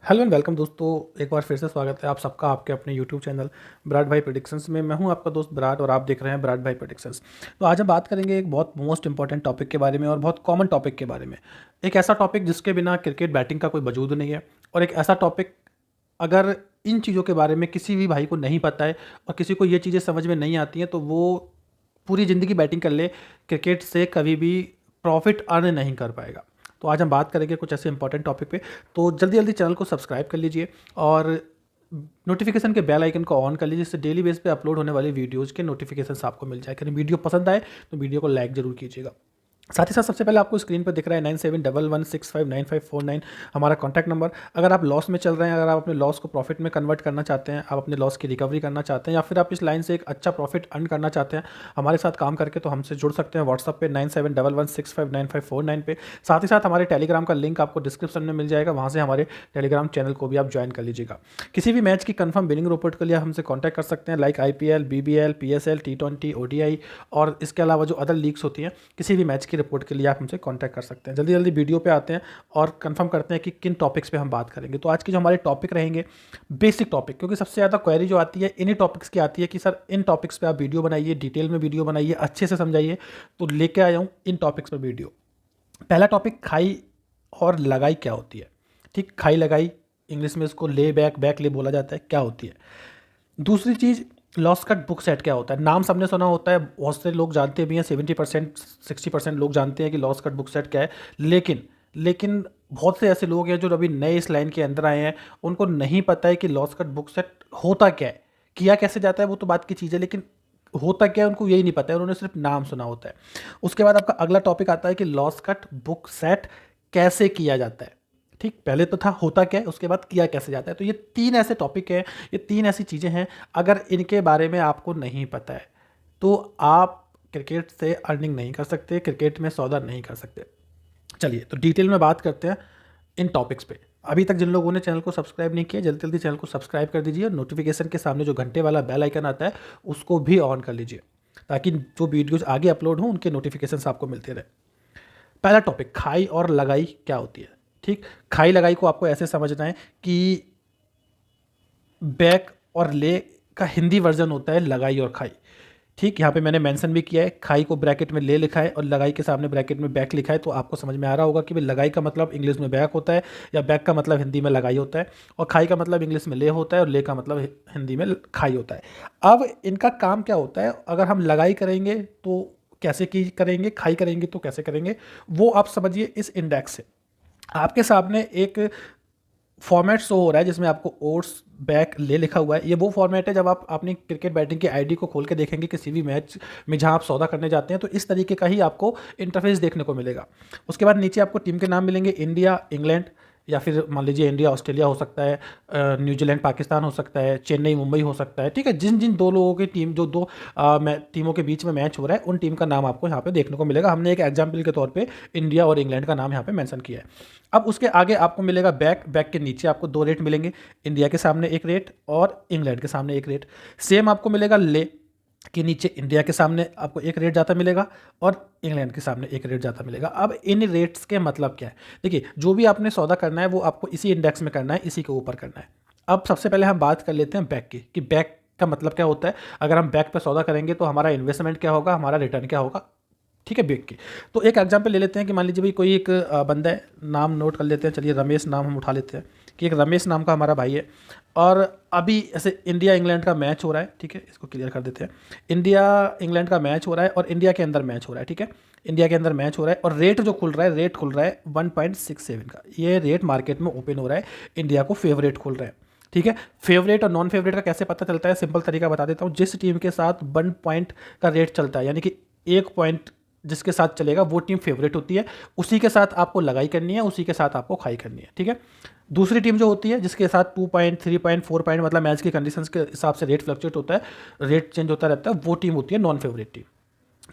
Hello and welcome दोस्तों, एक बार फिर से स्वागत है आप सबका आपके अपने यूट्यूब चैनल विराट भाई प्रेडिक्शंस में। मैं हूं आपका दोस्त विराट और आप देख रहे हैं विराट भाई प्रेडिक्शंस। तो आज हम बात करेंगे एक बहुत मोस्ट इंपॉर्टेंट टॉपिक के बारे में और बहुत कॉमन टॉपिक के बारे में। एक ऐसा टॉपिक जिसके बिना क्रिकेट बैटिंग का कोई वजूद नहीं है, और एक ऐसा टॉपिक अगर इन चीज़ों के बारे में किसी भी भाई को नहीं पता है और किसी को ये चीज़ें समझ में नहीं आती हैं तो वो पूरी ज़िंदगी बैटिंग कर ले, क्रिकेट से कभी भी प्रॉफिट अर्न नहीं कर पाएगा। तो आज हम बात करेंगे कुछ ऐसे इंपॉर्टेंट टॉपिक पे। तो जल्दी जल्दी चैनल को सब्सक्राइब कर लीजिए और नोटिफिकेशन के बेल आइकन को ऑन कर लीजिए, जिससे डेली बेस पे अपलोड होने वाली वीडियोज़ के नोटिफिकेशन आपको मिल जाए। अगर वीडियो पसंद आए तो वीडियो को लाइक जरूर कीजिएगा। साथ ही साथ सबसे पहले आपको स्क्रीन पर दिख रहा है 9711659549 हमारा कॉन्टैक्ट नंबर। अगर आप लॉस में चल रहे हैं, अगर आप अपने लॉस को प्रॉफिट में कन्वर्ट करना चाहते हैं, आप अपने लॉस की रिकवरी करना चाहते हैं, या फिर आप इस लाइन से एक अच्छा प्रॉफिट अर्न करना चाहते हैं हमारे साथ काम करके, तो हमसे जुड़ सकते हैं व्हाट्सअप पे 9711659549 पे। साथ ही साथ हमारे टेलीग्राम का लिंक आपको डिस्क्रिप्शन में मिल जाएगा, वहाँ से हमारे टेलीग्राम चैनल को भी आप ज्वाइन कर लीजिएगा। किसी भी मैच की कंफर्म विनिंग रिपोर्ट के लिए आप हमसे कॉन्टैक्ट कर सकते हैं, like IPL, BBL, PSL, T20, ODI और इसके अलावा जो अदर लीग्स होती हैं, किसी भी मैच की रिपोर्ट के लिए आप हमसे कांटेक्ट कर सकते हैं। जल्दी जल्दी वीडियो पे आते हैं और कंफर्म करते हैं कि किन टॉपिक्स पे हम बात करेंगे। तो आज के जो हमारे टॉपिक रहेंगे बेसिक टॉपिक, क्योंकि सबसे ज़्यादा क्वेरी जो आती है इन्हीं टॉपिक्स की आती है कि सर इन टॉपिक्स पे आप वीडियो बनाइए, डिटेल में वीडियो बनाइए, अच्छे से समझाइए। तो लेके आया हूँ इन टॉपिक्स पर वीडियो। पहला टॉपिक, खाई और लगाई क्या होती है। ठीक, खाई लगाई इंग्लिश में इसको ले बैक बैक ले बोला जाता है, क्या होती है। दूसरी चीज़, लॉस कट बुक सेट क्या होता है। नाम सबने सुना होता है, बहुत से लोग जानते भी हैं, 70% 60% लोग जानते हैं कि लॉस कट बुक सेट क्या है। लेकिन लेकिन बहुत से ऐसे लोग हैं जो अभी नए इस लाइन के अंदर आए हैं, उनको नहीं पता है कि लॉस कट बुक सेट होता क्या है, किया कैसे जाता है, वो तो बात की चीज़ है, लेकिन होता क्या है उनको यही नहीं पता है, उन्होंने सिर्फ नाम सुना होता है। उसके बाद आपका अगला टॉपिक आता है कि लॉस कट बुक सेट कैसे किया जाता है। ठीक, पहले तो था होता क्या है, उसके बाद किया कैसे जाता है। तो ये तीन ऐसे टॉपिक हैं, ये तीन ऐसी चीज़ें हैं, अगर इनके बारे में आपको नहीं पता है तो आप क्रिकेट से अर्निंग नहीं कर सकते, क्रिकेट में सौदा नहीं कर सकते। चलिए तो डिटेल में बात करते हैं इन टॉपिक्स पे। अभी तक जिन लोगों ने चैनल को सब्सक्राइब नहीं किया, जल्दी जल्दी चैनल को सब्सक्राइब कर दीजिए और नोटिफिकेशन के सामने जो घंटे वाला बेल आइकन आता है उसको भी ऑन कर लीजिए, ताकि जो वीडियोज आगे अपलोड हों उनके नोटिफिकेशन आपको मिलते रहे। पहला टॉपिक, खाई और लगाई क्या होती है। ठीक, खाई लगाई को आपको ऐसे समझना है कि बैक और ले का हिंदी वर्जन होता है लगाई और खाई। ठीक, यहाँ पे मैंने मेंशन भी किया है, खाई को ब्रैकेट में ले लिखा है और लगाई के सामने ब्रैकेट में बैक लिखा है। तो आपको समझ में आ रहा होगा कि भाई लगाई का मतलब इंग्लिश में बैक होता है, या बैक का मतलब हिंदी में लगाई होता है, और खाई का मतलब इंग्लिश में ले होता है और ले का मतलब हिंदी में खाई होता है। अब इनका काम क्या होता है, अगर हम लगाई करेंगे तो कैसे की करेंगे, खाई करेंगे तो कैसे करेंगे, वो आप समझिए इस इंडेक्स से। आपके सामने एक फॉर्मेट शो हो रहा है जिसमें आपको ओट्स बैक ले लिखा हुआ है। ये वो फॉर्मेट है जब आप अपनी क्रिकेट बैटिंग की आईडी को खोल के देखेंगे किसी भी मैच में जहां आप सौदा करने जाते हैं, तो इस तरीके का ही आपको इंटरफेस देखने को मिलेगा। उसके बाद नीचे आपको टीम के नाम मिलेंगे, इंडिया, इंग्लैंड, या फिर मान लीजिए इंडिया ऑस्ट्रेलिया हो सकता है, न्यूजीलैंड पाकिस्तान हो सकता है, चेन्नई मुंबई हो सकता है। ठीक है, जिन जिन दो लोगों की टीम, जो दो टीमों के बीच में मैच हो रहा है, उन टीम का नाम आपको यहाँ पे देखने को मिलेगा। हमने एक एग्जाम्पल के तौर पे इंडिया और इंग्लैंड का नाम यहाँ पे मेंशन किया है। अब उसके आगे आपको मिलेगा बैक, बैक के नीचे आपको दो रेट मिलेंगे, इंडिया के सामने एक रेट और इंग्लैंड के सामने एक रेट। सेम आपको मिलेगा ले के नीचे, इंडिया के सामने आपको एक रेट जाता मिलेगा और इंग्लैंड के सामने एक रेट जाता मिलेगा। अब इन रेट्स के मतलब क्या है, देखिए जो भी आपने सौदा करना है वो आपको इसी इंडेक्स में करना है, इसी के ऊपर करना है। अब सबसे पहले हम बात कर लेते हैं बैक की, कि बैक का मतलब क्या होता है। अगर हम बैक पे सौदा करेंगे तो हमारा इन्वेस्टमेंट क्या होगा, हमारा रिटर्न क्या होगा। ठीक है, बैक की तो एक एग्जांपल ले लेते हैं कि मान लीजिए भाई कोई एक बंदा है, नाम नोट कर लेते हैं, चलिए रमेश नाम हम उठा लेते हैं कि एक रमेश नाम का हमारा भाई है, और अभी ऐसे इंडिया इंग्लैंड का मैच हो रहा है। ठीक है, इसको क्लियर कर देते हैं। इंडिया इंग्लैंड का मैच हो रहा है और इंडिया के अंदर मैच हो रहा है। ठीक है, इंडिया के अंदर मैच हो रहा है और रेट जो खुल रहा है, रेट खुल रहा है 1.67 का। ये रेट मार्केट में ओपन हो रहा है, इंडिया को फेवरेट खुल रहा है। ठीक है, फेवरेट और नॉन फेवरेट का कैसे पता चलता है, सिंपल तरीका बता देता हूँ। जिस टीम के साथ 1 पॉइंट का रेट चलता है, यानी कि 1 पॉइंट जिसके साथ चलेगा वो टीम फेवरेट होती है, उसी के साथ आपको लगाई करनी है, उसी के साथ आपको खाई करनी है। ठीक है, दूसरी टीम जो होती है जिसके साथ 2 पॉइंट 3 पॉइंट 4 पॉइंट मतलब मैच की कंडीशंस के हिसाब से रेट फ्लक्चुएट होता है, रेट चेंज होता रहता है, वो टीम होती है नॉन फेवरेट टीम।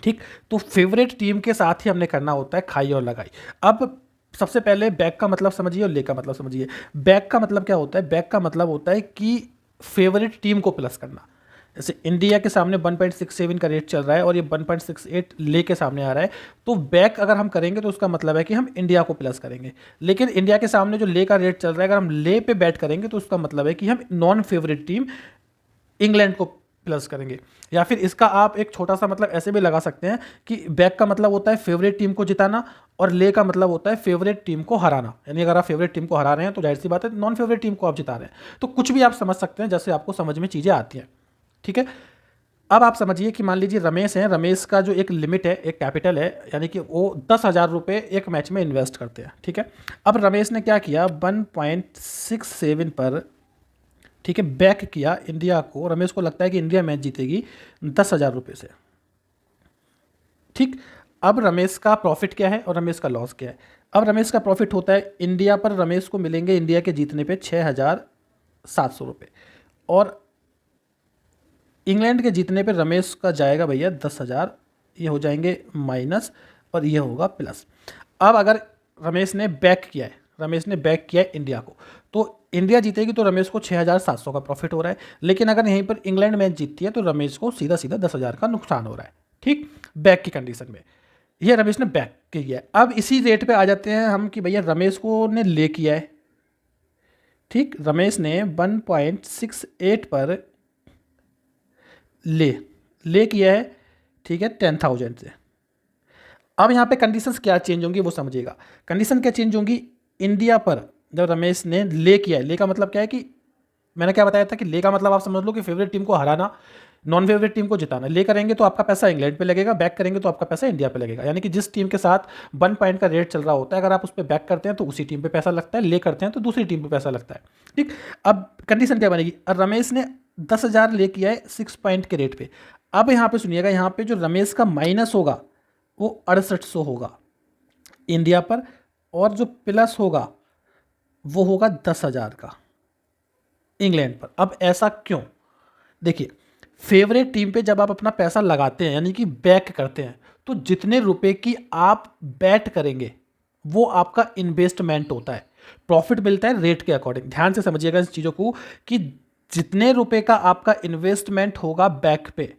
ठीक, तो फेवरेट टीम के साथ ही हमने करना होता है खाई और लगाई। अब सबसे पहले बैक का मतलब समझिए और ले का मतलब समझिए। बैक का मतलब क्या होता है, बैक का मतलब होता है कि फेवरेट टीम को प्लस करना। जैसे इंडिया के सामने 1.67 का रेट चल रहा है और ये 1.68 ले के सामने आ रहा है, तो बैक अगर हम करेंगे तो उसका मतलब है कि हम इंडिया को प्लस करेंगे। लेकिन इंडिया के सामने जो ले का रेट चल रहा है, अगर हम ले पे बैट करेंगे तो उसका मतलब है कि हम नॉन फेवरेट टीम इंग्लैंड को प्लस करेंगे। या फिर इसका आप एक छोटा सा मतलब ऐसे भी लगा सकते हैं कि बैक का मतलब होता है फेवरेट टीम को जिताना और ले का मतलब होता है फेवरेट टीम को हराना। यानी अगर आप फेवरेट टीम को हरा रहे हैं तो जाहिर सी बात है नॉन फेवरेट टीम को आप जिता रहे हैं। तो कुछ भी आप समझ सकते हैं जैसे आपको समझ में चीज़ें आती हैं, ठीक है। अब आप समझिए कि मान लीजिए रमेश है, रमेश का जो एक लिमिट है, एक कैपिटल है, यानी कि वो 10,000 रुपये एक मैच में इन्वेस्ट करते हैं, ठीक है। अब रमेश ने क्या किया, 1.67 पर, ठीक है, बैक किया इंडिया को। रमेश को लगता है कि इंडिया मैच जीतेगी 10,000 रुपये से, ठीक। अब रमेश का प्रॉफिट क्या है और रमेश का लॉस क्या है। अब रमेश का प्रॉफिट होता है इंडिया पर रमेश को मिलेंगे इंडिया के जीतने पे 6,700 रुपये, और इंग्लैंड के जीतने पे रमेश का जाएगा भैया 10,000, ये हो जाएंगे माइनस और ये होगा प्लस। अब अगर रमेश ने बैक किया है, रमेश ने बैक किया है इंडिया को, तो इंडिया जीतेगी तो रमेश को 6,700 का प्रॉफिट हो रहा है। लेकिन अगर यहीं पर इंग्लैंड मैच जीतती है तो रमेश को सीधा सीधा 10,000 का नुकसान हो रहा है, ठीक, बैक की कंडीशन में। ये रमेश ने बैक किया है। अब इसी रेट पे आ जाते हैं हम कि भैया रमेश को ने ले किया है, ठीक। रमेश ने 1.68 पर ले किया है, ठीक है, 10,000 से। अब यहाँ पे कंडीशंस क्या चेंज होंगी वो समझिएगा। कंडीशन क्या चेंज होंगी, इंडिया पर जब रमेश ने ले किया है, ले का मतलब क्या है कि मैंने क्या बताया था कि ले का मतलब आप समझ लो कि फेवरेट टीम को हराना, नॉन फेवरेट टीम को जिताना। ले करेंगे तो आपका पैसा इंग्लैंड पे लगेगा, बैक करेंगे तो आपका पैसा इंडिया पे लगेगा। यानी कि जिस टीम के साथ 1 पॉइंट का रेट चल रहा होता है, अगर आप उस पर बैक करते हैं तो उसी टीम पे पैसा लगता है, ले करते हैं तो दूसरी टीम पे पैसा लगता है, ठीक। अब कंडीशन क्या बनेगी, रमेश ने 10,000 ले किया है 6 पॉइंट के रेट पे। अब यहाँ पे सुनिएगा, यहाँ पे जो रमेश का माइनस होगा वो 6800 होगा इंडिया पर, और जो प्लस होगा वो होगा 10,000 का इंग्लैंड पर। अब ऐसा क्यों, देखिए, फेवरेट टीम पे जब आप अपना पैसा लगाते हैं यानी कि बैक करते हैं, तो जितने रुपए की आप बैट करेंगे वो आपका इन्वेस्टमेंट होता है, प्रॉफिट मिलता है रेट के अकॉर्डिंग। ध्यान से समझिएगा इस चीज़ों को कि जितने रुपए का आपका इन्वेस्टमेंट होगा बैक पे,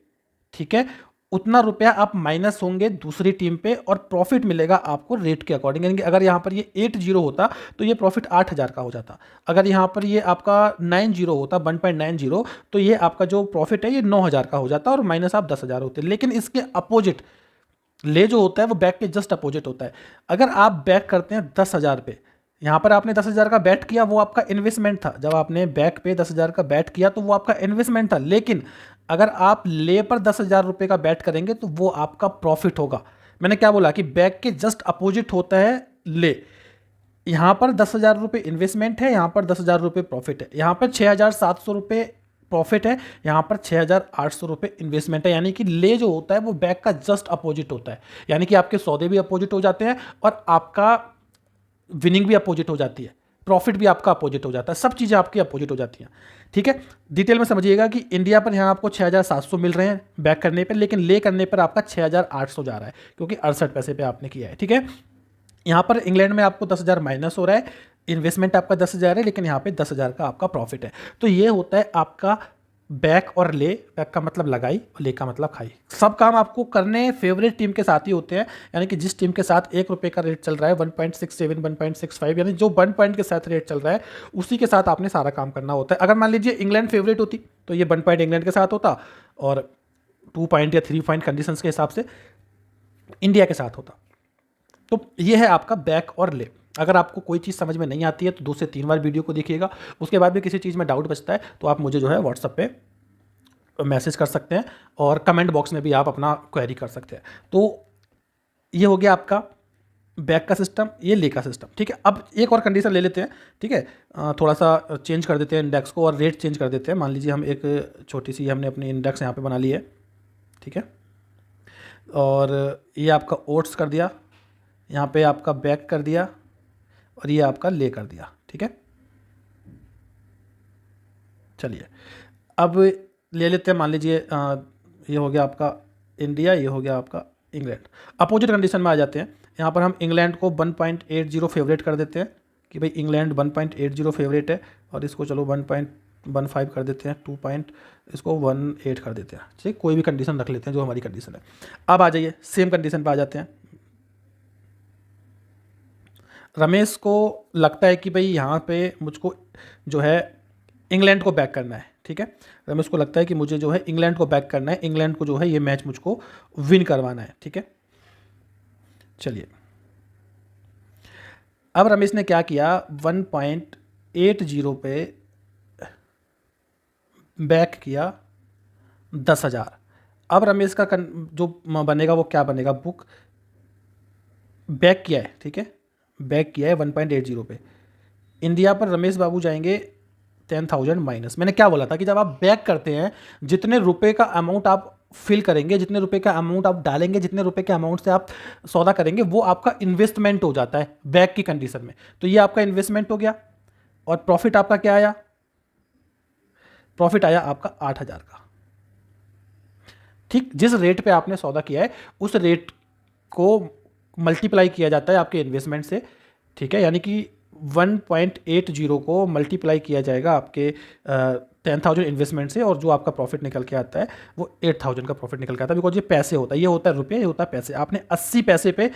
ठीक है, उतना रुपया आप माइनस होंगे दूसरी टीम पे और प्रॉफिट मिलेगा आपको रेट के अकॉर्डिंग। यानी कि अगर यहाँ पर ये 80 होता तो ये प्रॉफिट 8,000 का हो जाता। अगर यहाँ पर ये आपका 90 होता, 1.90, तो ये आपका जो प्रॉफिट है ये 9,000 का हो जाता और माइनस आप 10,000 होते। लेकिन इसके अपोजिट ले जो होता है वो बैक के जस्ट अपोजिट होता है। अगर आप बैक करते हैं 10,000 पे, यहाँ पर आपने 10,000 का बैट किया, वो आपका इन्वेस्टमेंट था। जब आपने बैक पे 10,000 का बैट किया तो वो आपका इन्वेस्टमेंट था। लेकिन अगर आप ले पर 10,000 रुपये का बैट करेंगे तो वो आपका प्रॉफिट होगा। मैंने क्या बोला कि बैक के जस्ट अपोजिट होता है ले। यहाँ पर 10,000 रुपये इन्वेस्टमेंट है, यहाँ पर 10,000 रुपये प्रॉफिट है। यहाँ पर 6,700 रुपये प्रॉफिट है, यहाँ पर 6,800 रुपये इन्वेस्टमेंट है। यानी कि ले जो होता है वो बैक का जस्ट अपोजिट होता है। यानी कि आपके सौदे भी अपोजिट हो जाते हैं और आपका विनिंग भी अपोजिट हो जाती है, प्रॉफिट भी आपका अपोजिट हो जाता है, सब चीज़ें आपकी अपोजिट हो जाती हैं, ठीक है। डिटेल में समझिएगा कि इंडिया पर यहाँ आपको 6,700 मिल रहे हैं बैक करने पर, लेकिन ले करने पर आपका 6,800 जा रहा है क्योंकि 68 पैसे पे आपने किया है, ठीक है। यहाँ पर इंग्लैंड में आपको 10,000 माइनस हो रहा है, इन्वेस्टमेंट आपका 10,000 है, लेकिन यहाँ पे 10,000 का आपका प्रॉफिट है। तो ये होता है आपका बैक और ले। बैक का मतलब लगाई और ले का मतलब खाई। सब काम आपको करने फेवरेट टीम के साथ ही होते हैं। यानी कि जिस टीम के साथ 1 रुपये का रेट चल रहा है, 1.67, 1.65, यानी जो 1 पॉइंट के साथ रेट चल रहा है उसी के साथ आपने सारा काम करना होता है। अगर मान लीजिए इंग्लैंड फेवरेट होती तो ये 1 पॉइंट इंग्लैंड के साथ होता और 2 पॉइंट या 3 पॉइंट कंडीशन के हिसाब से इंडिया के साथ होता। तो ये है आपका बैक और ले। अगर आपको कोई चीज़ समझ में नहीं आती है तो 2 से 3 बार वीडियो को देखिएगा। उसके बाद भी किसी चीज़ में डाउट बचता है तो आप मुझे जो है व्हाट्सएप पे मैसेज कर सकते हैं और कमेंट बॉक्स में भी आप अपना क्वेरी कर सकते हैं। तो ये हो गया आपका बैक का सिस्टम, ये ले का सिस्टम, ठीक है। अब एक और कंडीशन ले लेते हैं, ठीक है। थोड़ा सा चेंज कर देते हैं इंडेक्स को और रेट चेंज कर देते हैं। मान लीजिए हम एक छोटी सी हमने अपनी इंडेक्स यहाँ पे बना ली है, ठीक है, और ये आपका ओट्स कर दिया, यहाँ पे आपका बैक कर दिया और ये आपका ले कर दिया, ठीक है। चलिए अब ले लेते हैं, मान लीजिए ये हो गया आपका इंडिया, ये हो गया आपका इंग्लैंड। अपोजिट कंडीशन में आ जाते हैं। यहाँ पर हम इंग्लैंड को 1.80 फेवरेट कर देते हैं कि भाई इंग्लैंड 1.80 फेवरेट है और इसको चलो 1. 1.5 कर देते हैं, 2 पॉइंट इसको 1.8 कर देते हैं, ठीक, कोई भी कंडीशन रख लेते हैं जो हमारी कंडीशन है। अब आ जाइए सेम कंडीशन पे आ जाते हैं। रमेश को लगता है कि भाई यहाँ पे मुझको जो है इंग्लैंड को बैक करना है, ठीक है। रमेश को लगता है कि मुझे जो है इंग्लैंड को बैक करना है, इंग्लैंड को जो है ये मैच मुझको विन करवाना है, ठीक है। चलिए, अब रमेश ने क्या किया, 1.80 पे बैक किया 10,000। अब रमेश का जो बनेगा वो क्या बनेगा, बुक बैक किया है, ठीक है, बैक किया है 1.80 पे। इंडिया पर रमेश बाबू जाएंगे 10,000 माइनस। मैंने क्या बोला था कि जब आप बैक करते हैं, जितने रुपए का अमाउंट आप फिल करेंगे, जितने रुपए का अमाउंट आप डालेंगे, जितने रुपए के अमाउंट से आप सौदा करेंगे, वो आपका इन्वेस्टमेंट हो जाता है बैक की कंडीशन में। तो ये आपका इन्वेस्टमेंट हो गया, और प्रॉफिट आपका क्या आया, प्रॉफिट आया आपका 8,000 का, ठीक। जिस रेट पे आपने सौदा किया है उस रेट को मल्टीप्लाई किया जाता है आपके इन्वेस्टमेंट से, ठीक है। यानी कि 1.80 को मल्टीप्लाई किया जाएगा आपके 10,000 इन्वेस्टमेंट से, और जो आपका प्रॉफिट निकल के आता है वो 8,000 का प्रॉफिट निकल के आता है। बिकॉज ये पैसे होता है, ये होता है रुपये, ये होता है पैसे। आपने 80 पैसे पे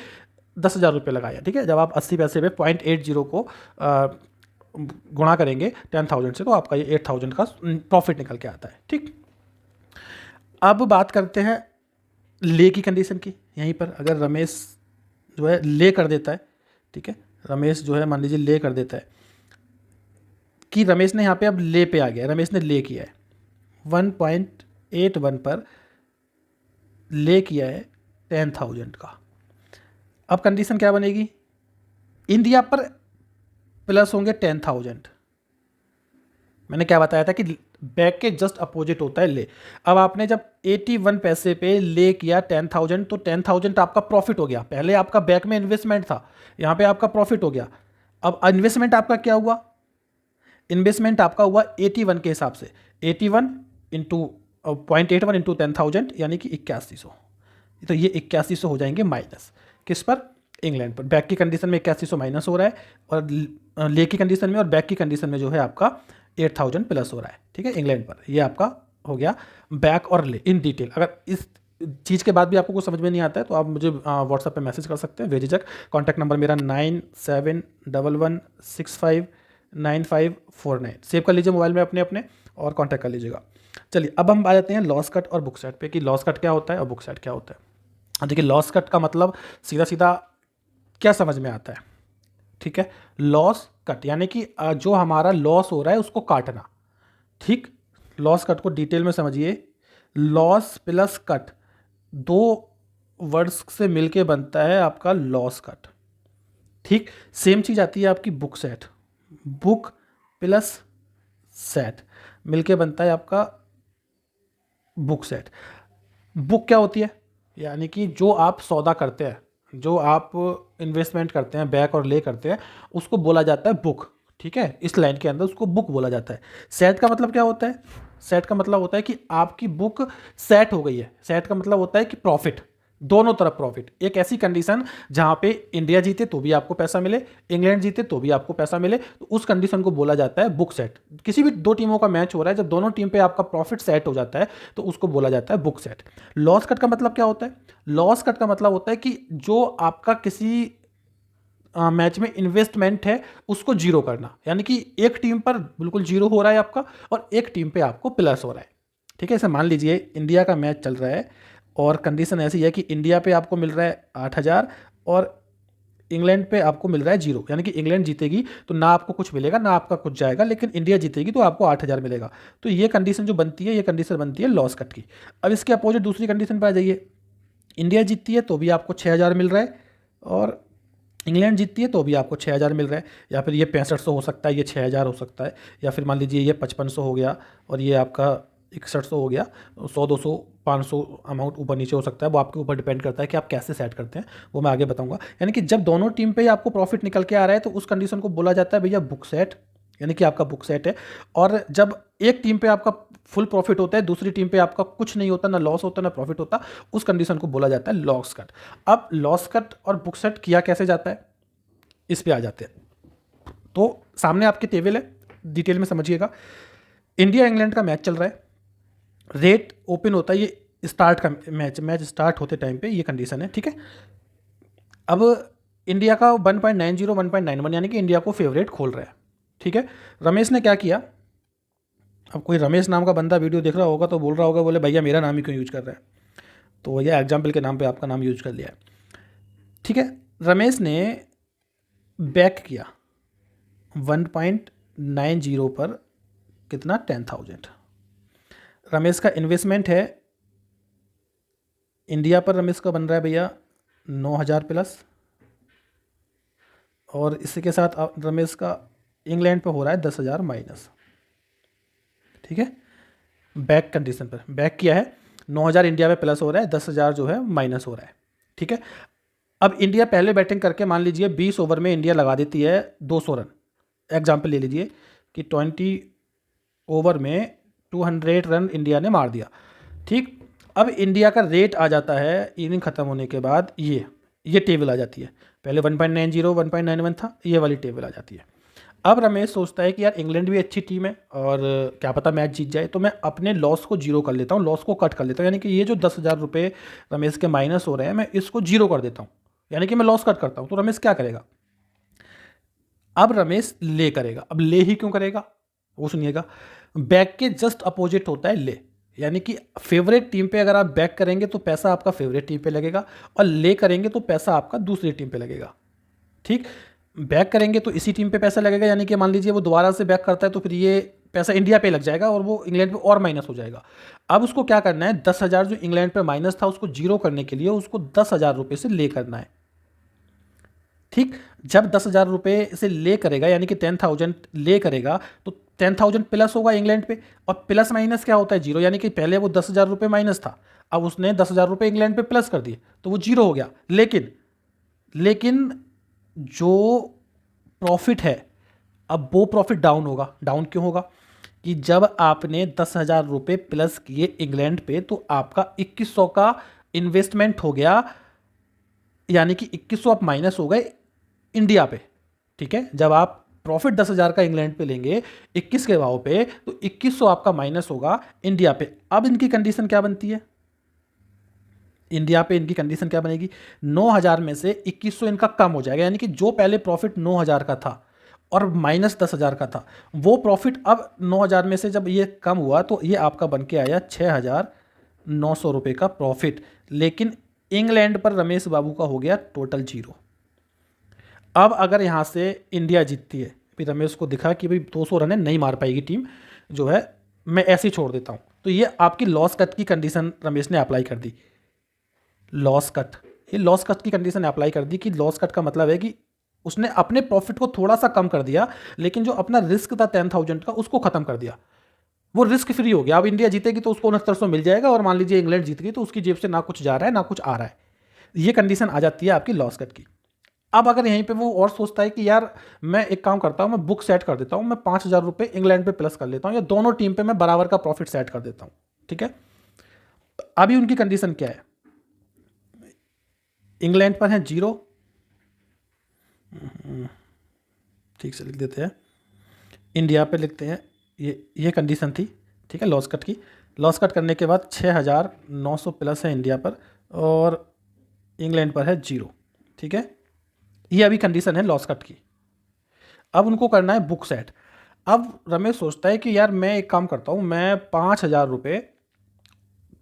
10,000 रुपये लगाया, ठीक है। जब आप 80 पैसे पे 0.80 को गुणा करेंगे 10,000 से, तो आपका ये 8,000 का प्रॉफिट निकल के आता है, ठीक। अब बात करते हैं ले की कंडीशन की। यहीं पर अगर रमेश जो है ले कर देता है, ठीक है, रमेश जो है मान लीजिए ले कर देता है कि रमेश ने यहाँ पे अब ले पे आ गया, रमेश ने ले किया है 1.81 पर ले किया है 10,000 का। अब कंडीशन क्या बनेगी, इंडिया पर प्लस होंगे 10,000। मैंने क्या बताया था कि बैक के जस्ट अपोजिट होता है ले। अब आपने जब 81 पैसे पे ले किया 10,000, तो 10,000 आपका प्रॉफिट हो गया। पहले आपका बैक में इन्वेस्टमेंट था, यहाँ पे आपका प्रॉफिट हो गया। अब इन्वेस्टमेंट आपका क्या हुआ, इन्वेस्टमेंट आपका हुआ 81 के हिसाब से, 81 इंटू 0.81 इंटू 10,000 यानी कि 8100। तो ये 8100 हो जाएंगे माइनस, किस पर, इंग्लैंड पर। बैक की कंडीशन में 8100 माइनस हो रहा है, और ले की कंडीशन में और बैक की कंडीशन में जो है आपका 8,000 प्लस हो रहा है, ठीक है, इंग्लैंड पर। ये आपका हो गया बैक और ले इन डिटेल। अगर इस चीज़ के बाद भी आपको कुछ समझ में नहीं आता है तो आप मुझे व्हाट्सएप पे मैसेज कर सकते हैं बेझिझक। कॉन्टैक्ट नंबर मेरा 9711659549। सेव कर लीजिए मोबाइल में अपने अपने और कॉन्टैक्ट कर लीजिएगा। चलिए, अब हम आ जाते हैं लॉस कट और बुक सेट पे कि लॉस कट क्या होता है और बुक सेट क्या होता है। देखिए, लॉस कट का मतलब सीधा सीधा क्या समझ में आता है, ठीक है। लॉस कट यानी कि जो हमारा लॉस हो रहा है उसको काटना, ठीक। लॉस कट को डिटेल में समझिए। लॉस प्लस कट दो वर्ड्स से मिलके बनता है आपका लॉस कट, ठीक। सेम चीज आती है आपकी book set, book plus set मिलके बनता है आपका बुक सेट। बुक क्या होती है, यानी कि जो आप सौदा करते हैं, जो आप इन्वेस्टमेंट करते हैं, बैक और ले करते हैं, उसको बोला जाता है बुक, ठीक है। इस लाइन के अंदर उसको बुक बोला जाता है। सेट का मतलब क्या होता है, सेट का मतलब होता है कि आपकी बुक सेट हो गई है। सेट का मतलब होता है कि प्रॉफिट, दोनों तरफ प्रॉफिट। एक ऐसी कंडीशन जहां पे इंडिया जीते तो भी आपको पैसा मिले, इंग्लैंड जीते तो भी आपको पैसा मिले, तो उस कंडीशन को बोला जाता है बुक सेट। किसी भी दो टीमों का मैच हो रहा है, जब दोनों टीम पे आपका प्रॉफिट सेट हो जाता है तो उसको बोला जाता है बुक सेट। लॉस कट का मतलब क्या होता है, लॉस कट का मतलब होता है कि जो आपका किसी मैच में इन्वेस्टमेंट है उसको जीरो करना। यानी कि एक टीम पर बिल्कुल जीरो हो रहा है आपका और एक टीम पे आपको प्लस हो रहा है, ठीक है। इसे मान लीजिए इंडिया का मैच चल रहा है और कंडीशन ऐसी है कि इंडिया पे आपको मिल रहा है 8,000 और इंग्लैंड पे आपको मिल रहा है 0। यानी कि इंग्लैंड जीतेगी तो ना आपको कुछ मिलेगा ना आपका कुछ जाएगा, लेकिन इंडिया जीतेगी तो आपको 8,000 मिलेगा। तो ये कंडीशन जो बनती है, ये कंडीशन बनती है लॉस कट की। अब इसके अपोजिट दूसरी कंडीशन पर आ जाइए। इंडिया जीतती है तो भी आपको 6,000 मिल रहा है, और इंग्लैंड जीतती है तो भी आपको 6,000 मिल रहा है। या फिर ये 6500 हो सकता है, ये 6,000 हो सकता है, या फिर मान लीजिए ये 5500 हो गया और ये आपका 6100 हो गया। 100, 200, 500 अमाउंट ऊपर नीचे हो सकता है, वो आपके ऊपर डिपेंड करता है कि आप कैसे सेट करते हैं, वो मैं आगे बताऊंगा। यानी कि जब दोनों टीम पे आपको प्रॉफिट निकल के आ रहा है तो उस कंडीशन को बोला जाता है भैया बुक सेट, यानी कि आपका बुक सेट है। और जब एक टीम पे आपका फुल प्रॉफिट होता है, दूसरी टीम पे आपका कुछ नहीं होता, ना लॉस होता ना प्रॉफिट होता, उस कंडीशन को बोला जाता है लॉस कट। अब लॉस कट और बुक सेट किया कैसे जाता है, इस पे आ जाते हैं। तो सामने आपके टेबल है, डिटेल में समझिएगा। इंडिया इंग्लैंड का मैच चल रहा है, रेट ओपन होता है, ये स्टार्ट का मैच स्टार्ट होते टाइम पे ये कंडीशन है, ठीक है। अब इंडिया का 1.90 1.91 यानी कि इंडिया को फेवरेट खोल रहा है, ठीक है। रमेश ने क्या किया, अब कोई रमेश नाम का बंदा वीडियो देख रहा होगा तो बोल रहा होगा, बोले भैया मेरा नाम ही क्यों यूज कर रहा है, तो ये एग्जाम्पल के नाम पे आपका नाम यूज कर लिया है, ठीक है। रमेश ने बैक किया 1.90 पर, कितना, 10,000। रमेश का इन्वेस्टमेंट है इंडिया पर, रमेश का बन रहा है भैया 9,000 प्लस, और इसी के साथ रमेश का इंग्लैंड पे हो रहा है 10,000 माइनस, ठीक है। बैक कंडीशन पर बैक किया है, 9,000 इंडिया पे प्लस हो रहा है, 10,000 जो है माइनस हो रहा है, ठीक है। अब इंडिया पहले बैटिंग करके मान लीजिए 20 ओवर में इंडिया लगा देती है 200 रन, एग्जाम्पल ले लीजिए कि 20 ओवर में 200 रन इंडिया ने मार दिया, ठीक। अब इंडिया का रेट आ जाता है इनिंग ख़त्म होने के बाद, ये टेबल आ जाती है, पहले 1.90 1.91 था, ये वाली टेबल आ जाती है। अब रमेश सोचता है कि यार इंग्लैंड भी अच्छी टीम है और क्या पता मैच जीत जाए, तो मैं अपने लॉस को जीरो कर लेता हूँ, लॉस को कट कर लेता हूँ, यानी कि ये जो 10,000 रुपये रमेश के माइनस हो रहे हैं मैं इसको जीरो कर देता हूँ, यानी कि मैं लॉस कट करता हूँ। तो रमेश क्या करेगा, अब रमेश ले करेगा। अब ले ही क्यों करेगा वो सुनिएगा, बैक के जस्ट अपोजिट होता है ले, यानी कि फेवरेट टीम पे अगर आप बैक करेंगे तो पैसा आपका फेवरेट टीम पे लगेगा, और ले करेंगे तो पैसा आपका दूसरी टीम पे लगेगा, ठीक। बैक करेंगे तो इसी टीम पे पैसा लगेगा, यानी कि मान लीजिए वो दोबारा से बैक करता है तो फिर ये पैसा इंडिया पे लग जाएगा और वो इंग्लैंड पे और माइनस हो जाएगा। अब उसको क्या करना है, 10,000 जो इंग्लैंड पे माइनस था उसको जीरो करने के लिए उसको 10,000 रुपये से ले करना है, ठीक। जब 10,000 रुपये से ले करेगा यानी कि 10,000 ले करेगा तो 10,000 प्लस होगा इंग्लैंड पे, और प्लस माइनस क्या होता है, जीरो, यानी कि पहले वो 10,000 रुपये माइनस था, अब उसने 10,000 रुपये इंग्लैंड पे प्लस कर दिए तो वो जीरो हो गया। लेकिन जो प्रॉफिट है अब वो प्रॉफिट डाउन होगा। डाउन क्यों होगा, कि जब आपने 10,000 रुपये प्लस किए इंग्लैंड पे तो आपका 2,100 का इन्वेस्टमेंट हो गया, यानी कि 2,100 आप माइनस हो गए इंडिया पे, ठीक है। जब आप प्रॉफिट 10,000 का इंग्लैंड पे लेंगे 21 के भाव पे तो 2,100 आपका माइनस होगा इंडिया पे। अब इनकी कंडीशन क्या बनती है, इंडिया पे इनकी कंडीशन क्या बनेगी, 9,000 में से 2,100 इनका कम हो जाएगा, यानी कि जो पहले प्रॉफिट 9,000 का था और माइनस 10,000 का था वो प्रॉफिट अब 9,000 में से जब ये कम हुआ तो ये आपका बन के आया 6,900 रुपये का प्रॉफिट। लेकिन इंग्लैंड पर रमेश बाबू का हो गया टोटल जीरो। अब अगर यहाँ से इंडिया जीतती है, फिर रमेश को दिखा कि भाई 200 रन नहीं मार पाएगी टीम जो है, मैं ऐसे ही छोड़ देता हूँ, तो ये आपकी लॉस कट की कंडीशन रमेश ने अप्लाई कर दी। लॉस कट, ये लॉस कट की कंडीशन अप्लाई कर दी कि लॉस कट का मतलब है कि उसने अपने प्रॉफिट को थोड़ा सा कम कर दिया, लेकिन जो अपना रिस्क था 10,000 का उसको खत्म कर दिया, वो रिस्क फ्री हो गया। अब इंडिया जीतेगी तो उसको 6900 मिल जाएगा, और मान लीजिए इंग्लैंड जीत गई तो उसकी जेब से ना कुछ जा रहा है ना कुछ आ रहा है। ये कंडीशन आ जाती है आपकी लॉस कट की। अब अगर यहीं पे वो और सोचता है कि यार मैं एक काम करता हूँ, मैं बुक सेट कर देता हूँ, मैं 5,000 रुपये इंग्लैंड पे प्लस कर लेता हूँ, या दोनों टीम पे मैं बराबर का प्रॉफिट सेट कर देता हूँ, ठीक है। अभी उनकी कंडीशन क्या है, इंग्लैंड पर है जीरो, ठीक से लिख देते हैं, इंडिया पे लिखते हैं, ये कंडीशन थी, ठीक है, लॉस कट की। लॉस कट करने के बाद 6,900 प्लस है इंडिया पर और इंग्लैंड पर है जीरो, ठीक है। ये अभी कंडीशन है लॉस कट की। अब उनको करना है बुक सेट। अब रमेश सोचता है कि यार मैं एक काम करता हूँ, मैं 5,000 रुपये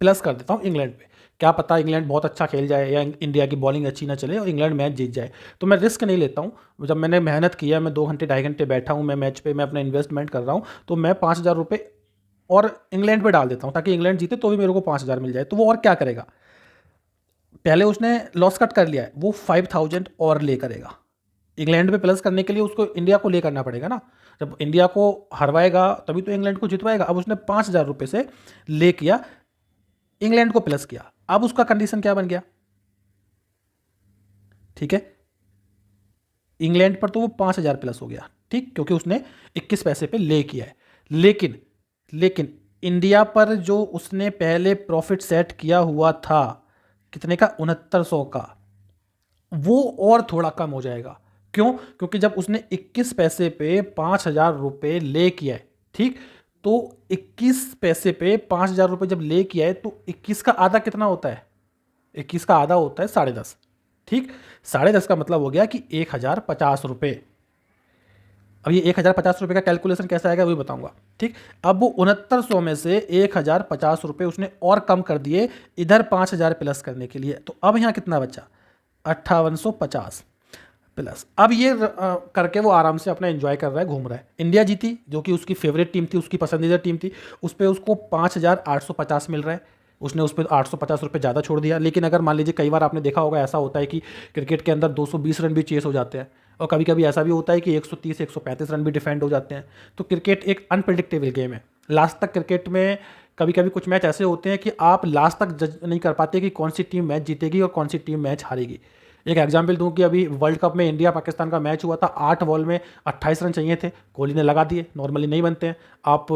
प्लस कर देता हूँ इंग्लैंड पे, क्या पता इंग्लैंड बहुत अच्छा खेल जाए या इंडिया की बॉलिंग अच्छी ना चले और इंग्लैंड मैच जीत जाए, तो मैं रिस्क नहीं लेता हूँ। जब मैंने मेहनत किया, मैं 2 घंटे 2.5 घंटे बैठा हूँ, मैं मैच पे मैं अपना इन्वेस्टमेंट कर रहा हूँ, तो मैं 5,000 रुपये और इंग्लैंड पे डाल देता हूँ ताकि इंग्लैंड जीते तो भी मेरे को 5,000 मिल जाए। तो वो और क्या करेगा, पहले उसने लॉस कट कर लिया है, वो 5,000 और ले करेगा। इंग्लैंड पे प्लस करने के लिए उसको इंडिया को ले करना पड़ेगा ना, जब इंडिया को हरवाएगा तभी तो इंग्लैंड को जितवाएगा। अब उसने 5,000 रुपये से ले किया, इंग्लैंड को प्लस किया, अब उसका कंडीशन क्या बन गया, ठीक है, इंग्लैंड पर तो वो 5,000 प्लस हो गया, ठीक, क्योंकि उसने 21 पैसे पे ले किया है। लेकिन इंडिया पर जो उसने पहले प्रॉफिट सेट किया हुआ था कितने का, 6900 का, वो और थोड़ा कम हो जाएगा। क्यों, क्योंकि जब उसने 21 पैसे पे 5,000 रुपये ले किया है, ठीक, तो 21 पैसे पे 5,000 रुपये जब ले किया है तो 21 का आधा कितना होता है? 21 का आधा होता है 10.5। ठीक, 10.5 का मतलब हो गया कि 1,050 रुपये। अब ये 1,050 रुपये का कैलकुलेशन कैसे आएगा वही बताऊंगा। ठीक, अब वो 6900 में से 1,050 रुपये उसने और कम कर दिए इधर 5,000 प्लस करने के लिए। तो अब यहाँ कितना बचा? 5,850 प्लस। अब ये करके वो आराम से अपना एंजॉय कर रहा है, घूम रहा है। इंडिया जीती, जो कि उसकी फेवरेट टीम थी, उसकी पसंदीदा टीम थी, उस पर उसको 5,850 मिल रहा है। उसने उस पर 850 रुपये ज़्यादा छोड़ दिया। लेकिन अगर मान लीजिए, कई बार आपने देखा होगा, ऐसा होता है कि क्रिकेट के अंदर 220 रन भी चेस हो जाते हैं, और कभी कभी ऐसा भी होता है कि 130 135 रन भी डिफेंड हो जाते हैं। तो क्रिकेट एक अनप्रिडिक्टेबल गेम है। लास्ट तक क्रिकेट में कभी कभी कुछ मैच ऐसे होते हैं कि आप लास्ट तक जज नहीं कर पाते कि कौन सी टीम मैच जीतेगी और कौन सी टीम मैच हारेगी। एक एग्जाम्पल दूं कि अभी वर्ल्ड कप में इंडिया पाकिस्तान का मैच हुआ था, 8 बॉल में 28 रन चाहिए थे, कोहली ने लगा दिए। नॉर्मली नहीं बनते हैं। आप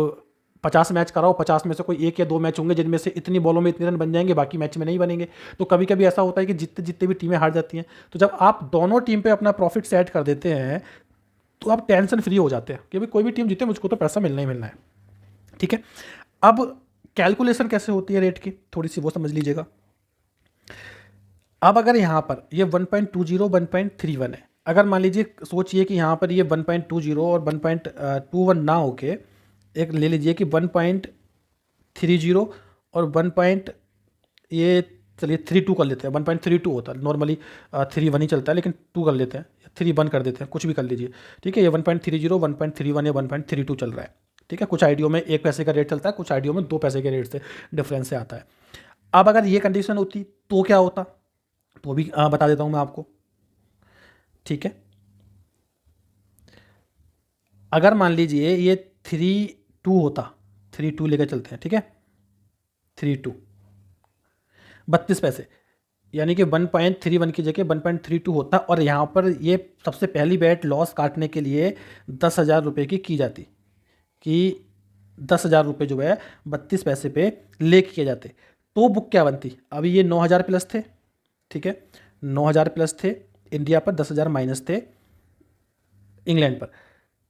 50 मैच कराओ, 50 में से कोई 1 या 2 मैच होंगे जिनमें से इतनी बॉलों में इतने रन बन जाएंगे, बाकी मैच में नहीं बनेंगे। तो कभी कभी ऐसा होता है कि जितने जितने भी टीमें हार जाती हैं। तो जब आप दोनों टीम पे अपना प्रॉफिट सेट कर देते हैं तो आप टेंशन फ्री हो जाते हैं कि भाई कोई भी टीम जीते, मुझको तो पैसा मिलना ही मिलना है। ठीक है, अब कैलकुलेशन कैसे होती है रेट की, थोड़ी सी वो समझ लीजिएगा। अब अगर यहाँ पर ये 1.20 1.31 है, अगर मान लीजिए सोचिए कि यहाँ पर ये 1.20 और 1.21 ना होके एक ले लीजिए कि 1.30 और 1 पॉइंट, ये चलिए 32 कर लेते हैं। 1.32 होता है नॉर्मली, 3 1 ही चलता है, लेकिन 2 कर लेते हैं, 3 1 कर देते हैं, कुछ भी कर लीजिए। ठीक है, ये 1.30 1.31 या 1.32 चल रहा है। ठीक है, कुछ आइडियो में 1 पैसे का रेट चलता है, कुछ आइडियो में 2 पैसे के रेट से डिफरेंस से आता है। अब अगर ये कंडीशन होती तो क्या होता, तो भी बता देता हूँ मैं आपको। ठीक है, अगर मान लीजिए ये 3 2 होता, 3 2 लेकर चलते हैं। ठीक है, 3 2 32 पैसे, यानी कि 1.31 की जगह 1.32 होता। और यहाँ पर ये सबसे पहली बेट लॉस काटने के लिए 10,000 रुपये की जाती, कि 10,000 रुपये जो है 32 पैसे पे ले किए जाते। तो बुक क्या बनती? अभी ये 9,000 प्लस थे। ठीक है, 9,000 प्लस थे इंडिया पर, 10,000 माइनस थे इंग्लैंड पर।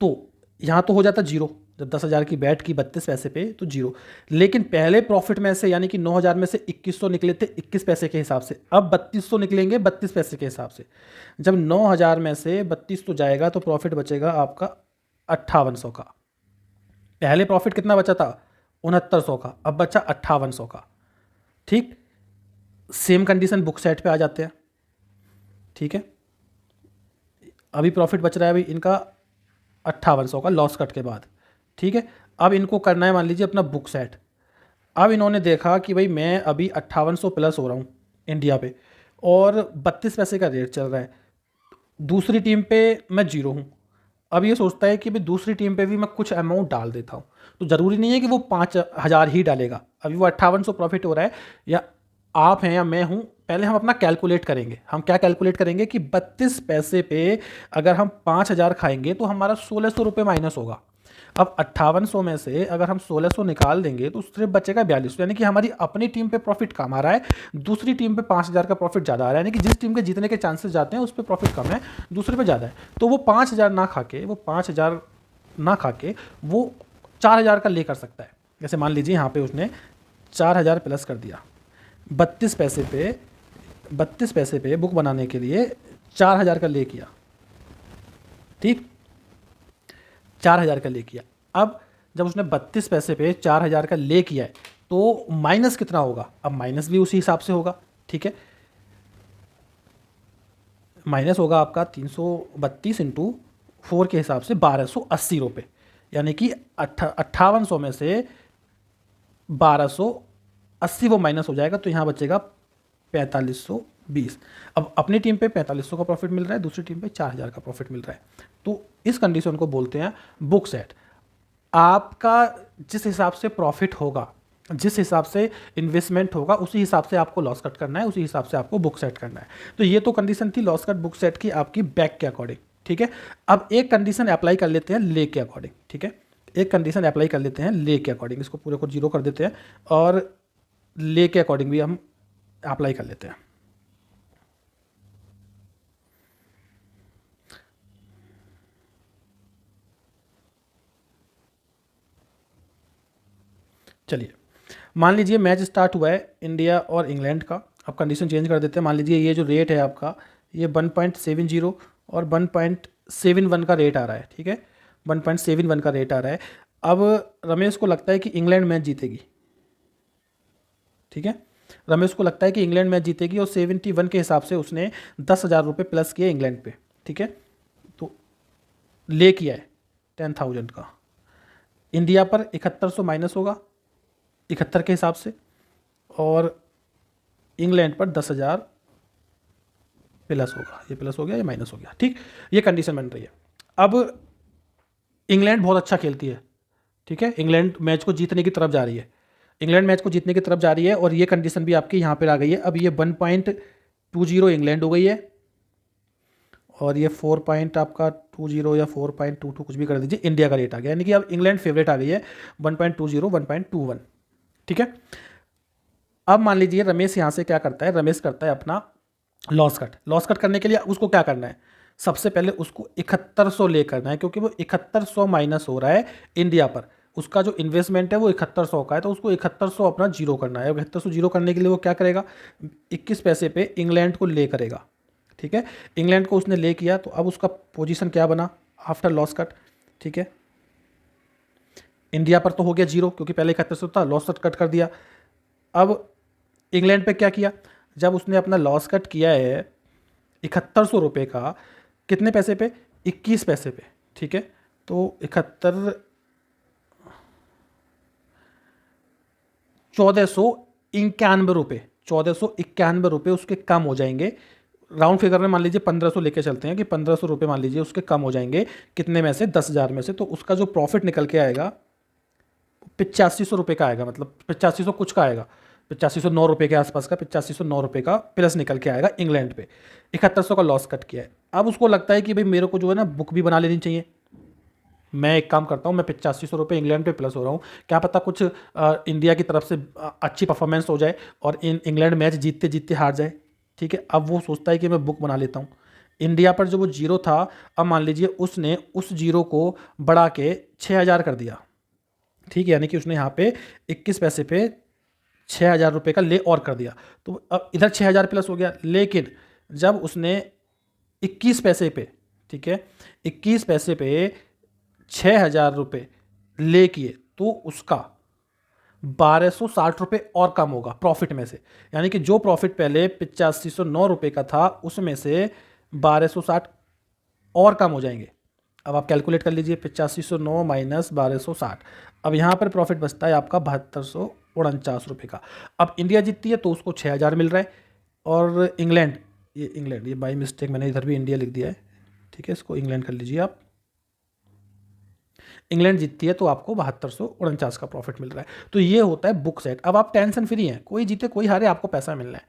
तो यहाँ तो हो जाता जीरो, जब 10,000 की बैट की 32 पैसे पे तो जीरो। लेकिन पहले प्रॉफिट में से, यानी कि 9,000 में से 2,100 निकले थे 21 पैसे के हिसाब से, अब 3,200 निकलेंगे 32 पैसे के हिसाब से। जब 9,000 में से 3200 जाएगा तो प्रॉफिट बचेगा आपका 5,800 का। पहले प्रॉफिट कितना बचा था? 6,900 का, अब बचा 5,800 का। ठीक, सेम कंडीशन बुक सेट पे आ जाते हैं। ठीक है, अभी प्रॉफिट बच रहा है अभी इनका 5,800 का लॉस कट के बाद। ठीक है, अब इनको करना है मान लीजिए अपना बुक सेट। अब इन्होंने देखा कि भाई मैं अभी 5,800 प्लस हो रहा हूँ इंडिया पे, और 32 पैसे का रेट चल रहा है। दूसरी टीम पे मैं जीरो हूँ। अब ये सोचता है कि भाई दूसरी टीम पे भी मैं कुछ अमाउंट डाल देता हूँ। तो ज़रूरी नहीं है कि वो 5,000 ही डालेगा, अभी वो 5,800 प्रॉफिट हो रहा है, या आप हैं या मैं हूँ। पहले हम अपना कैलकुलेट करेंगे। हम क्या कैलकुलेट करेंगे कि 32 पैसे पे अगर हम 5,000 खाएंगे तो हमारा 1,600 रुपये माइनस होगा। अब 5,800 में से अगर हम 1,600 निकाल देंगे तो सिर्फ बचेगा 4,200, यानी कि हमारी अपनी टीम पे प्रॉफिट कम आ रहा है, दूसरी टीम पे 5,000 का प्रॉफिट ज़्यादा आ रहा है। यानी कि जिस टीम के जीतने के चांसेस जाते हैं उस पर प्रॉफिट कम है, दूसरे पे ज़्यादा है। तो वो 5,000 ना खा के, वो 5,000 ना खा के वो 4,000 का ले कर सकता है। जैसे मान लीजिए यहाँ पे उसने 4,000 प्लस कर दिया, 32 पैसे पे, 32 पैसे पे बुक बनाने के लिए 4,000 का ले किया। ठीक, 4,000 का ले किया। अब जब उसने 32 पैसे पे 4,000 का ले किया है तो माइनस कितना होगा? अब माइनस भी उसी हिसाब से होगा। ठीक है, माइनस होगा आपका 332 इंटू 4 के हिसाब से 1,280 रुपये, यानी कि 5,800 में से 1,280 वो माइनस हो जाएगा, तो यहाँ बचेगा 4,520। अब अपनी टीम पे 4,500 का प्रॉफिट मिल रहा है, दूसरी टीम पे 4,000 का प्रॉफिट मिल रहा है। तो इस कंडीशन को बोलते हैं बुक सेट। आपका जिस हिसाब से प्रॉफिट होगा, जिस हिसाब से इन्वेस्टमेंट होगा, उसी हिसाब से आपको लॉस कट करना है, उसी हिसाब से आपको बुक सेट करना है। तो ये तो कंडीशन थी लॉस कट बुक सेट की आपकी बैक के अकॉर्डिंग। ठीक है, अब एक कंडीशन अप्लाई कर लेते हैं ले के अकॉर्डिंग। ठीक है, एक कंडीशन अप्लाई कर लेते हैं ले के अकॉर्डिंग, इसको पूरे को जीरो कर देते हैं और ले के अकॉर्डिंग भी हम अप्लाई कर लेते हैं। चलिए, मान लीजिए मैच स्टार्ट हुआ है इंडिया और इंग्लैंड का। अब कंडीशन चेंज कर देते हैं। मान लीजिए ये जो रेट है आपका, ये 1.70 और 1.71 का रेट आ रहा है, ठीक है, 1.71 का रेट आ रहा है। अब रमेश को लगता है कि इंग्लैंड मैच जीतेगी, ठीक है, रमेश को लगता है कि इंग्लैंड मैच जीतेगी और 71 के हिसाब से उसने 10,000 रुपये प्लस किए इंग्लैंड पे, ठीक है, तो ले किया है 10,000 का। इंडिया पर 7100 माइनस होगा 71 के हिसाब से, और इंग्लैंड पर 10,000 प्लस होगा। ये प्लस हो गया, ये माइनस हो गया, ठीक। ये कंडीशन बन रही है। अब इंग्लैंड बहुत अच्छा खेलती है, ठीक है, इंग्लैंड मैच को जीतने की तरफ जा रही है, इंग्लैंड मैच को जीतने की तरफ जा रही है, और ये कंडीशन भी आपकी यहाँ पर आ गई है। अब ये 1.20 इंग्लैंड हो गई है, और ये 4 पॉइंट आपका 20 या 4.22 कुछ भी कर दीजिए, इंडिया का रेट आ गया, यानी कि अब इंग्लैंड फेवरेट आ गई है 1.20 1.21, ठीक है। अब मान लीजिए रमेश यहाँ से क्या करता है, रमेश करता है अपना लॉस कट। लॉस कट करने के लिए उसको क्या करना है, सबसे पहले उसको 7100 ले करना है, क्योंकि वो 7100 माइनस हो रहा है इंडिया पर। उसका जो इन्वेस्टमेंट है वो 7100 का है, तो उसको 7100 अपना जीरो करना है। 7100 जीरो करने के लिए वो क्या करेगा, 21 पैसे पे इंग्लैंड को ले करेगा, ठीक है। इंग्लैंड को उसने ले किया, तो अब उसका पोजीशन क्या बना आफ्टर लॉस कट, ठीक है। इंडिया पर तो हो गया जीरो, क्योंकि पहले 7100 था, लॉस कट कर दिया। अब इंग्लैंड पे क्या किया, जब उसने अपना लॉस कट किया है 7100 रुपये का, कितने पैसे पे, 21 पैसे पे, ठीक है। तो 1491 रुपये, 1491 रुपये उसके कम हो जाएंगे। राउंड फिगर में मान लीजिए 1500 लेके चलते हैं कि 1500 रुपये मान लीजिए उसके कम हो जाएंगे, कितने में से, 10,000 में से। तो उसका जो प्रॉफिट निकल के आएगा 8500 रुपये का आएगा, मतलब 8500 कुछ का आएगा, 8509 रुपये के आसपास का, 8509 रुपये का प्लस निकल के आएगा इंग्लैंड पे। 7100 का लॉस कट किया है। अब उसको लगता है कि भाई मेरे को जो है ना बुक भी बना लेनी चाहिए। मैं एक काम करता हूँ, मैं 8500 रुपये इंग्लैंड पे प्लस हो रहा हूँ, क्या पता कुछ इंडिया की तरफ से अच्छी परफॉर्मेंस हो जाए और इंग्लैंड मैच जीतते जीतते हार जाए, ठीक है। अब वो सोचता है कि मैं बुक बना लेता हूँ। इंडिया पर जो वो जीरो था, अब मान लीजिए उसने उस जीरो को बढ़ा के 6,000 कर दिया, ठीक है, यानी कि उसने यहाँ पे 21 पैसे पे 6,000 रुपये का ले और कर दिया। तो अब इधर 6,000 प्लस हो गया। लेकिन जब उसने 21 पैसे पे, ठीक है, 21 पैसे पे 6,000 रुपये ले किए, तो उसका 1260 रुपये और कम होगा प्रॉफिट में से। यानी कि जो प्रॉफिट पहले 8509 रुपये का था, उसमें से 1260 और कम हो जाएंगे। अब आप कैलकुलेट कर लीजिए, 8509 माइनस 1260। अब यहाँ पर प्रॉफिट बचता है आपका 7249 रुपये का। अब इंडिया जीतती है तो उसको 6,000 मिल रहा है, और इंग्लैंड, ये बाई मिस्टेक मैंने इधर भी इंडिया लिख दिया है, ठीक है, इसको इंग्लैंड कर लीजिए आप। इंग्लैंड जीतती है तो आपको 7249 का प्रॉफिट मिल रहा है। तो ये होता है बुक सेट। अब आप टेंशन फ्री हैं, कोई जीते कोई हारे, आपको पैसा मिलना है।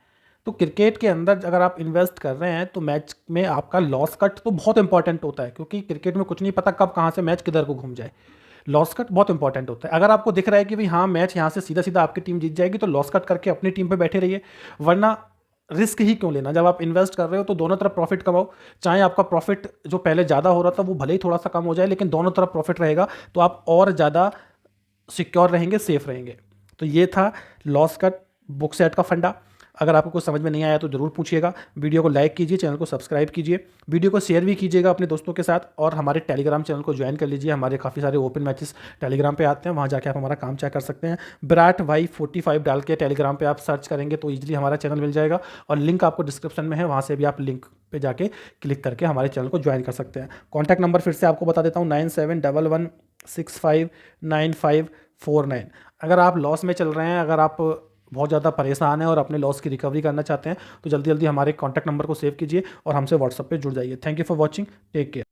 तो क्रिकेट के अंदर अगर आप इन्वेस्ट कर रहे हैं तो मैच में आपका लॉस कट तो बहुत इंपॉर्टेंट होता है, क्योंकि क्रिकेट में कुछ नहीं पता कब कहाँ से मैच किधर को घूम जाए। लॉस कट बहुत इंपॉर्टेंट होता है। अगर आपको दिख रहा है कि भाई हाँ मैच यहाँ से सीधा सीधा आपकी टीम जीत जाएगी, तो लॉस कट करके अपनी टीम पे बैठे रहिए, वरना रिस्क ही क्यों लेना। जब आप इन्वेस्ट कर रहे हो तो दोनों तरफ प्रॉफिट कमाओ। चाहे आपका प्रॉफिट जो पहले ज़्यादा हो रहा था वो भले ही थोड़ा सा कम हो जाए, लेकिन दोनों तरफ प्रॉफिट रहेगा, तो आप और ज़्यादा सिक्योर रहेंगे, सेफ रहेंगे। तो ये था लॉस कट बुक सेट का फंडा। अगर आपको कुछ समझ में नहीं आया तो ज़रूर पूछिएगा। वीडियो को लाइक कीजिए, चैनल को सब्सक्राइब कीजिए, वीडियो को शेयर भी कीजिएगा अपने दोस्तों के साथ, और हमारे टेलीग्राम चैनल को ज्वाइन कर लीजिए। हमारे काफ़ी सारे ओपन मैचेस टेलीग्राम पे आते हैं, वहाँ जाके आप हमारा काम चेक कर सकते हैं। विराट भाई 45 डाल के टेलीग्राम पे आप सर्च करेंगे तो ईजिली हमारा चैनल मिल जाएगा, और लिंक आपको डिस्क्रिप्शन में है, वहाँ से भी आप लिंक पे जाके क्लिक करके हमारे चैनल को ज्वाइन कर सकते हैं। कॉन्टैक्ट नंबर फिर से आपको बता देता हूँ, 9711659549। अगर आप लॉस में चल रहे हैं, अगर आप बहुत ज़्यादा परेशान हैं और अपने लॉस की रिकवरी करना चाहते हैं, तो जल्दी जल्दी हमारे कॉन्टैक्ट नंबर को सेव कीजिए और हमसे व्हाट्सएप पे जुड़ जाइए। Thank you for watching, take care.